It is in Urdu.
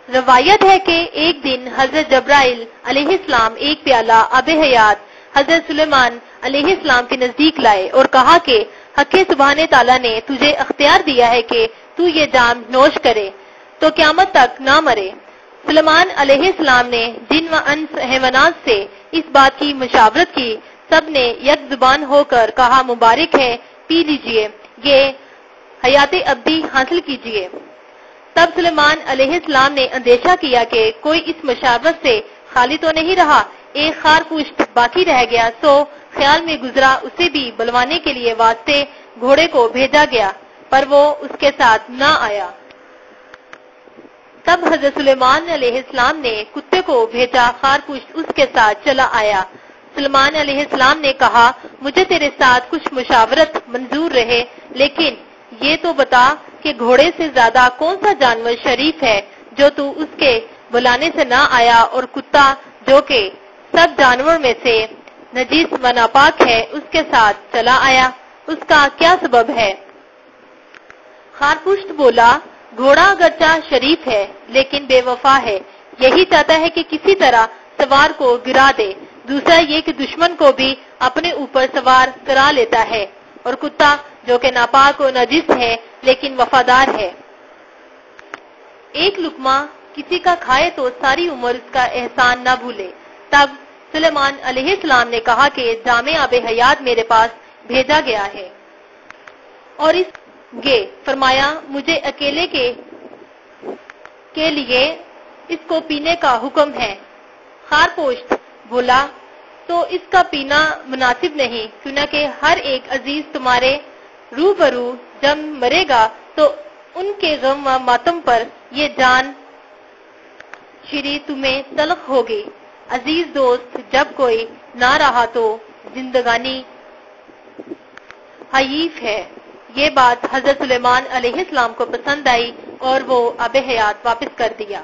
روایت ہے کہ ایک دن حضرت جبرائیل علیہ السلام ایک پیالہ آب حیات حضرت سلیمان علیہ السلام کے نزدیک لائے اور کہا کہ حق سبحانہ تعالیٰ نے تجھے اختیار دیا ہے کہ تو یہ جام نوش کرے تو قیامت تک نہ مرے۔ سلیمان علیہ السلام نے جن و انس حیوانات سے اس بات کی مشاورت کی، سب نے یک زبان ہو کر کہا مبارک ہے، پی لیجئے، یہ حیات ابدی حاصل کیجئے۔ تب سلیمان علیہ السلام نے اندیشہ کیا کہ کوئی اس مشاورت سے خالی تو نہیں رہا، ایک خار پشت باقی رہ گیا، سو خیال میں گزرا اسے بھی بلوانے کے لیے واسطے گھوڑے کو بھیجا گیا، پر وہ اس کے ساتھ نہ آیا۔ تب حضرت سلیمان علیہ السلام نے کتے کو بھیجا، خار پشت اس کے ساتھ چلا آیا۔ سلیمان علیہ السلام نے کہا مجھے تیرے ساتھ کچھ مشاورت منظور رہے، لیکن یہ تو بتا کہ گھوڑے سے زیادہ کون سا جانور شریف ہے جو تو اس کے بلانے سے نہ آیا، اور کتا جو کہ سب جانوروں میں سے نجیس و ناپاک ہے اس کے ساتھ چلا آیا، اس کا کیا سبب ہے؟ خارپشت بولا گھوڑا اگرچہ شریف ہے لیکن بے وفا ہے، یہی چاہتا ہے کہ کسی طرح سوار کو گرا دے، دوسرا یہ کہ دشمن کو بھی اپنے اوپر سوار کرا لیتا ہے، اور کتا جو کہ ناپاک و نجس ہے لیکن وفادار ہے۔ ایک لقمہ کسی کا کھائے تو ساری عمر اس کا احسان نہ بھولے۔ تب سلیمان علیہ السلام نے کہا کہ جامع آب حیات میرے پاس بھیجا گیا ہے اور اس گے فرمایا مجھے اکیلے کے لیے اس کو پینے کا حکم ہے۔ خارپوشت بولا تو اس کا پینا مناسب نہیں، کیونکہ ہر ایک عزیز تمہارے روبرو جب مرے گا تو ان کے غم و ماتم پر یہ جان شری تمہیں تلخ ہوگی۔ عزیز دوست جب کوئی نہ رہا تو زندگانی حیف ہے۔ یہ بات حضرت سلیمان علیہ السلام کو پسند آئی اور وہ آب حیات واپس کر دیا۔